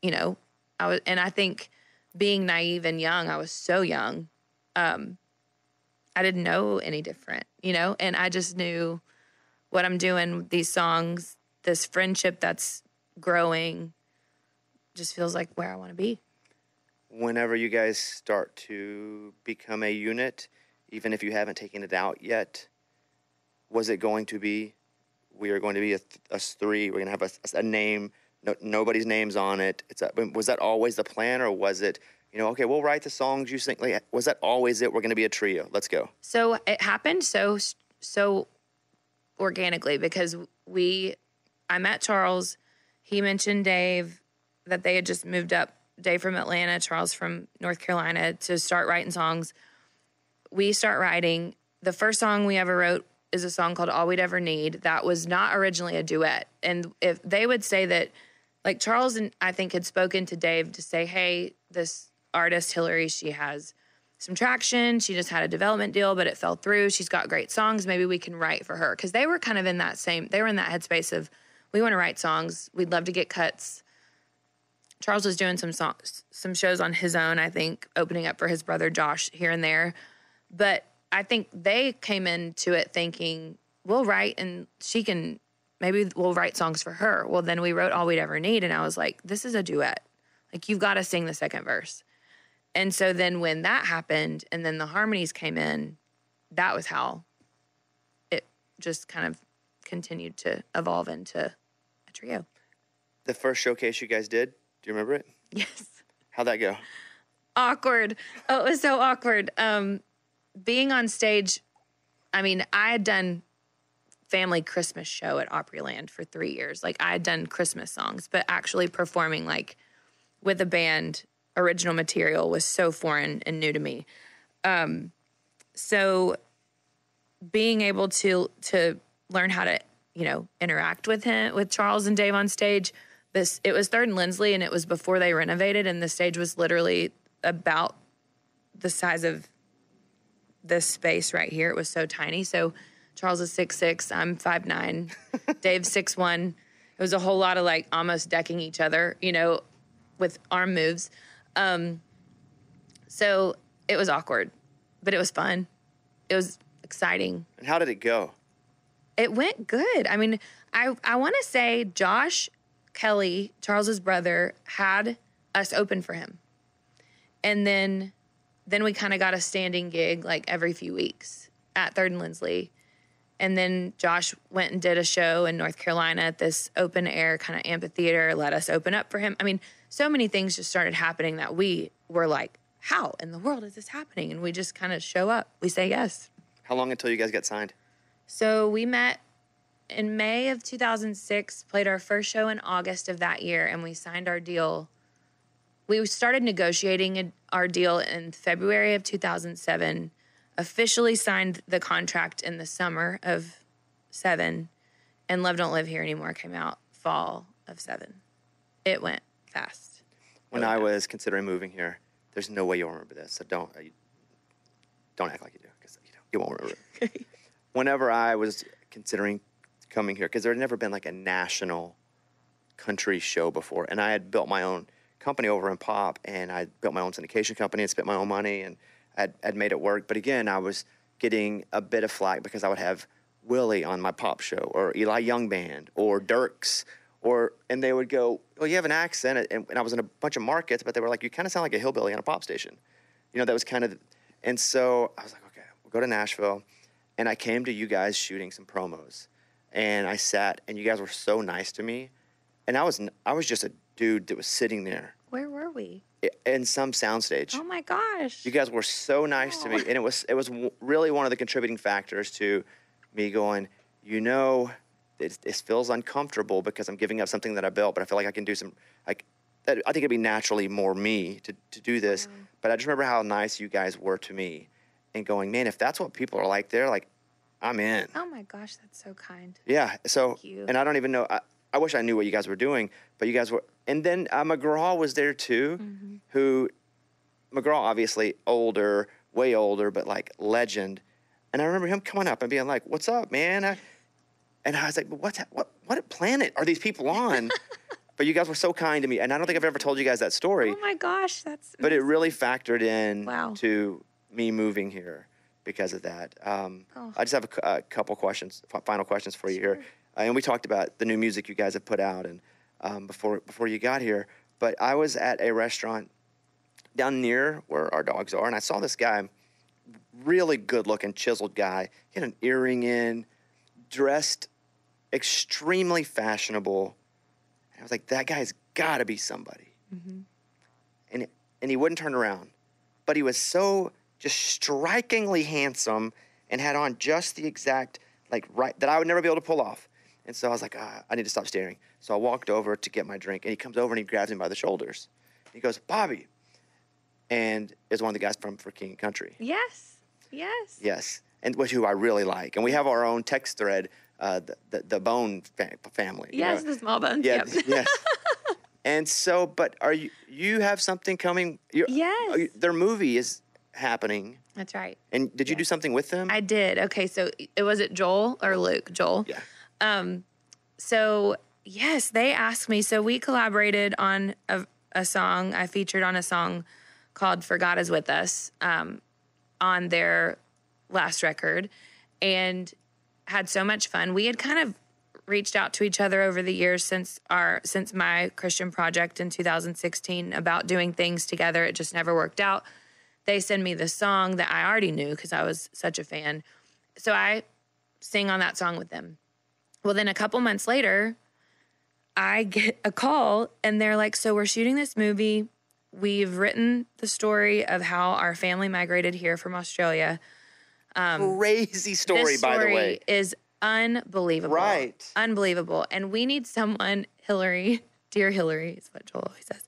S2: you know. I think being naive and young, I was so young. I didn't know any different, you know, and I just knew what I'm doing, these songs, this friendship that's growing just feels like where I want to be.
S1: Whenever you guys start to become a unit, even if you haven't taken it out yet, was it going to be, we are going to be us three, we're going to have a name, nobody's name's on it. Was that always the plan, or was it, you know, okay, we'll write the songs you sing? Like, was that always it? We're going to be a trio. Let's go.
S2: So it happened so organically because I met Charles. He mentioned Dave, that they had just moved up, Dave from Atlanta, Charles from North Carolina, to start writing songs. We start writing. The first song we ever wrote is a song called All We'd Ever Need. That was not originally a duet. And if they would say that, like Charles and I think had spoken to Dave to say, hey, this artist, Hillary, she has some traction. She just had a development deal, but it fell through. She's got great songs. Maybe we can write for her. Because they were kind of in that headspace of, we want to write songs. We'd love to get cuts. Charles was doing some shows on his own, I think, opening up for his brother Josh here and there. But I think they came into it thinking, we'll write and maybe we'll write songs for her. Well, then we wrote All We'd Ever Need, and I was like, this is a duet. Like, you've got to sing the second verse. And so then when that happened and then the harmonies came in, that was how it just kind of continued to evolve into a trio.
S1: The first showcase you guys did, do you remember it?
S2: Yes.
S1: How'd that go?
S2: Awkward. Oh, it was so awkward. Being on stage, I mean, I had done family Christmas show at Opryland for 3 years. Like, I had done Christmas songs, but actually performing, like, with a band, original material was so foreign and new to me. So being able to learn how to, you know, interact with Charles and Dave on stage, it was 3rd and Lindsley, and it was before they renovated, and the stage was literally about the size of this space right here. It was so tiny. So Charles is 6'6", I'm 5'9", Dave's 6'1". It was a whole lot of like almost decking each other, you know, with arm moves. So it was awkward, but it was fun. It was exciting.
S1: And how did it go?
S2: It went good. I mean, I want to say Josh Kelley, Charles's brother, had us open for him. And then we kind of got a standing gig like every few weeks at 3rd and Lindsley. And then Josh went and did a show in North Carolina at this open air kind of amphitheater, let us open up for him. I mean, so many things just started happening that we were like, how in the world is this happening? And we just kind of show up. We say yes.
S1: How long until you guys got signed?
S2: So we met in May of 2006, played our first show in August of that year, and we signed our deal. We started negotiating our deal in February of 2007, officially signed the contract in the summer of 7, and Love Don't Live Here Anymore came out fall of 7. It went fast.
S1: When I was considering moving here, there's no way you'll remember this, so don't act like you do, because you won't remember it. Whenever I was considering coming here, because there had never been like a national country show before, and I had built my own company over in pop, and I built my own syndication company and spent my own money, and I'd made it work. But again, I was getting a bit of flack because I would have Willie on my pop show, or Eli Young Band, or Dirks, and they would go, well, you have an accent, and I was in a bunch of markets, but they were like, you kind of sound like a hillbilly on a pop station. You know, that was kind of, and so I was like, okay, we'll go to Nashville, and I came to you guys shooting some promos, and I sat, and you guys were so nice to me, and I was just a dude that was sitting there.
S2: Where were we?
S1: In some soundstage.
S2: Oh my gosh.
S1: You guys were so nice to me, and it was really one of the contributing factors to me going, you know, it feels uncomfortable because I'm giving up something that I built, but I feel like I can do some, like, that, I think it'd be naturally more me to do this. But I just remember how nice you guys were to me and going, man, if that's what people are like there, like, I'm in.
S2: Oh my gosh, that's so kind.
S1: Yeah. So,
S2: Thank you.
S1: and I don't even know, I wish I knew what you guys were doing, but you guys were, and then McGraw was there too, who, McGraw obviously older, way older, but like legend. And I remember him coming up and being like, what's up, man? And I was like, what planet are these people on? But you guys were so kind to me. And I don't think I've ever told you guys that story.
S2: Oh my gosh, that's
S1: But it really factored in
S2: Wow.
S1: to me moving here because of that. I just have a couple questions, final questions for you here. And we talked about the new music you guys have put out and before you got here. But I was at a restaurant down near where our dogs are, and I saw this guy, really good-looking, chiseled guy. He had an earring in, dressed extremely fashionable. And I was like, that guy's got to be somebody. And he wouldn't turn around. But he was so just strikingly handsome and had on just the exact, like, right, that I would never be able to pull off. And so I was like, I need to stop staring. So I walked over to get my drink, and he comes over and he grabs me by the shoulders. He goes, Bobby. And is one of the guys from For King and Country.
S2: Yes.
S1: Yes. And who I really like. And we have our own text thread, the Bone family.
S2: Yes,
S1: you know?
S2: the small bones.
S1: Yeah,
S2: Yep.
S1: yes. And so, but are you have something coming?
S2: Yes.
S1: Their movie is happening.
S2: That's right.
S1: And did you do something with them?
S2: I did. Okay, so was it Joel or Luke? Joel.
S1: Yeah.
S2: So yes, they asked me. So we collaborated on a song. I featured on a song called "For God Is With Us" on their last record, and had so much fun. We had kind of reached out to each other over the years since my Christian project in 2016 about doing things together. It just never worked out. They send me the song that I already knew because I was such a fan. So I sing on that song with them. Well, then a couple months later, I get a call and they're like, so we're shooting this movie. We've written the story of how our family migrated here from Australia.
S1: Crazy story, by the way.
S2: Is unbelievable.
S1: Right.
S2: Unbelievable. And we need someone, Hillary, dear Hillary, is what Joel always says,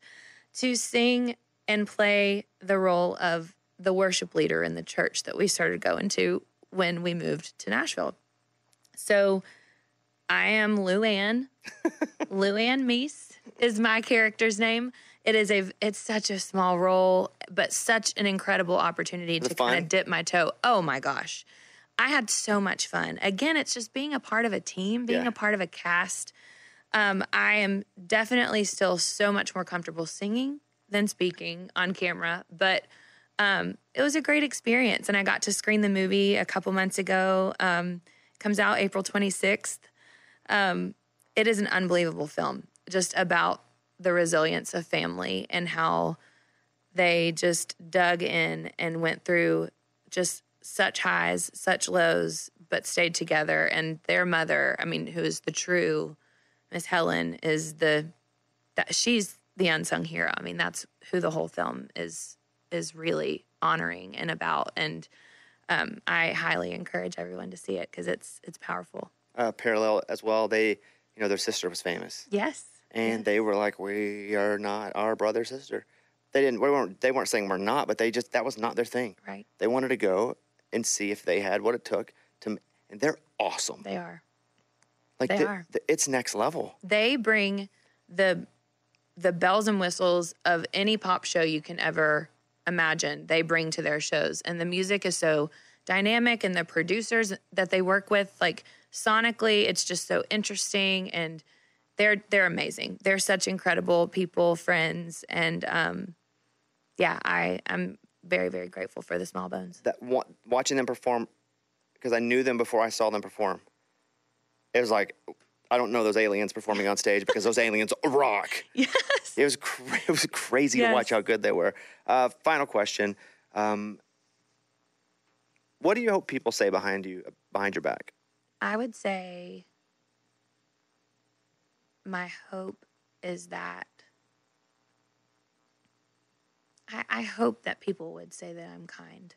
S2: to sing and play the role of the worship leader in the church that we started going to when we moved to Nashville. So I am Luann. Luann Meese is my character's name. It's such a small role, but such an incredible opportunity to kind of dip my toe. Oh my gosh. I had so much fun. Again, it's just being a part of a team, being a part of a cast. I am definitely still so much more comfortable singing than speaking on camera, but it was a great experience. And I got to screen the movie a couple months ago. Comes out April 26th. It is an unbelievable film, just about the resilience of family and how they just dug in and went through just such highs, such lows, but stayed together. And their mother, I mean, who is the true Miss Helen, she's the unsung hero. I mean, that's who the whole film is really honoring and about. And I highly encourage everyone to see it because it's powerful.
S1: Parallel as well. Their sister was famous.
S2: Yes.
S1: And they were like, we are not our brother sister. They weren't saying we're not, but that was not their thing.
S2: Right.
S1: They wanted to go and see if they had what it took and they're awesome.
S2: They are.
S1: Like
S2: they are.
S1: It's next level.
S2: They bring the bells and whistles of any pop show you can ever imagine. They bring to their shows, and the music is so dynamic, and the producers that they work with, like sonically, it's just so interesting, and they're amazing. They're such incredible people, friends, and I'm very, very grateful for the Small Bones.
S1: Watching them perform, because I knew them before I saw them perform. It was like, I don't know those aliens performing on stage because those aliens rock.
S2: Yes.
S1: It was crazy to watch how good they were. Final question. What do you hope people say behind your back?
S2: I would say my hope is that I hope that people would say that I'm kind.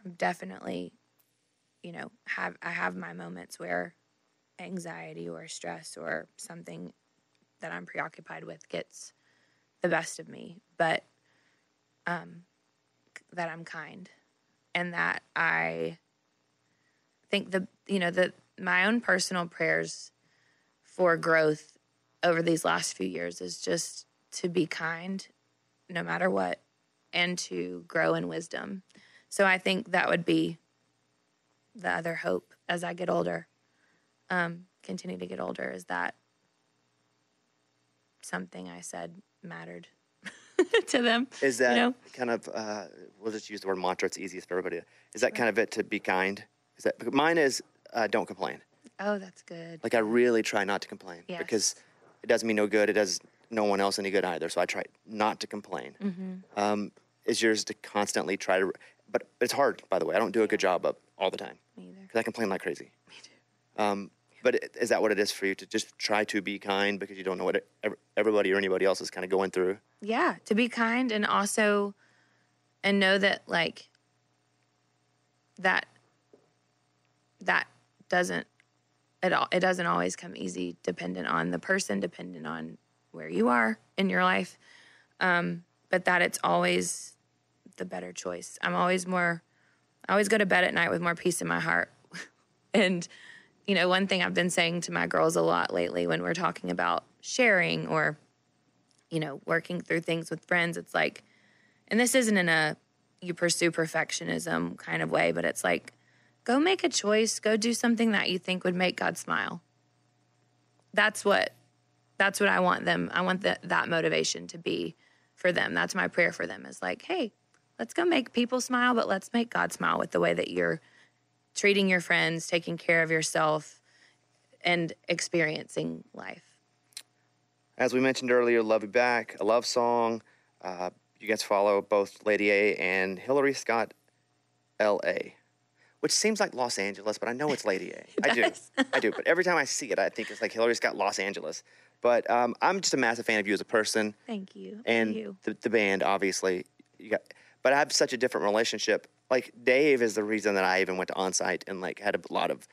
S2: I'm definitely, I have my moments where anxiety or stress or something that I'm preoccupied with gets the best of me, but that I'm kind, and that I think my own personal prayers for growth over these last few years is just to be kind no matter what, and to grow in wisdom. So I think that would be the other hope as I get older, continue to get older, is that something I said mattered to them.
S1: Is that kind of, we'll just use the word mantra, it's easiest for everybody. Is that kind of it, to be kind? Is that, mine is don't complain.
S2: Oh, that's good.
S1: Like, I really try not to complain, because it does me no good. It does no one else any good either. So I try not to complain. Mm-hmm. Is yours to constantly try to, but it's hard, by the way. I don't do a good job of all the time.
S2: Me either.
S1: Because I complain like crazy.
S2: Me too.
S1: But is that what it is for you, to just try to be kind because you don't know what everybody or anybody else is kind of going through?
S2: Yeah, to be kind, and also, and know that, like, that doesn't, it doesn't always come easy, dependent on the person, dependent on where you are in your life, but that it's always the better choice. I always go to bed at night with more peace in my heart. And, one thing I've been saying to my girls a lot lately when we're talking about sharing or, working through things with friends, it's like, and this isn't in a you pursue perfectionism kind of way, but it's like, go make a choice, go do something that you think would make God smile. That's what I want them. I want that motivation to be for them. That's my prayer for them, is like, hey, let's go make people smile, but let's make God smile with the way that you're treating your friends, taking care of yourself, and experiencing life.
S1: As we mentioned earlier, Love You Back, a love song. You guys follow both Lady A and Hillary Scott, L.A., which seems like Los Angeles, but I know it's Lady A. I do. But every time I see it, I think it's like Hillary Scott, Los Angeles. But I'm just a massive fan of you as a person.
S2: Thank you.
S1: And the band, obviously. But I have such a different relationship. Like, Dave is the reason that I even went to Onsite and, like, had a lot of,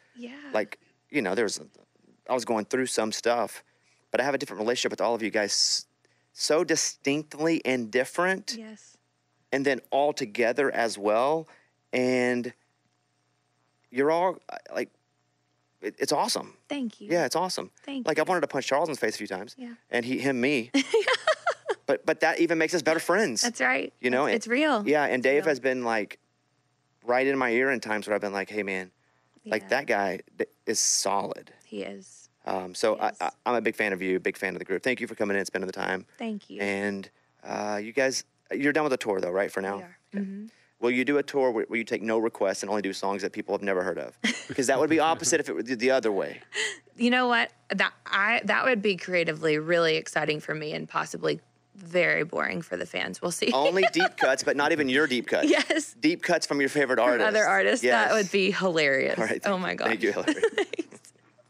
S1: like, I was going through some stuff. But I have a different relationship with all of you guys, so distinctly and different.
S2: Yes.
S1: And then all together as well. And you're all, like, it's awesome.
S2: Thank you.
S1: Yeah, it's awesome.
S2: Thank
S1: like,
S2: you.
S1: I've wanted to punch Charles in the face a few times.
S2: Yeah.
S1: And him, me. But that even makes us better friends.
S2: That's right.
S1: It's
S2: real.
S1: Yeah, and Dave has been, like, right in my ear in times where I've been like, hey, man, like, that guy is solid.
S2: He is.
S1: So I'm a big fan of you, big fan of the group. Thank you for coming in and spending the time.
S2: Thank you.
S1: And you guys, you're done with the tour, though, right, for now?
S2: We are. Okay. Mm-hmm.
S1: Will you do a tour where you take no requests and only do songs that people have never heard of? Because that would be opposite if it were the other way.
S2: You know what? That would be creatively really exciting for me, and possibly very boring for the fans. We'll see.
S1: Only deep cuts, but not even your deep cuts.
S2: Yes.
S1: Deep cuts from your favorite artists.
S2: Other artists.
S1: Yes.
S2: That would be hilarious.
S1: All right.
S2: Oh, my gosh.
S1: Thank you, Hillary.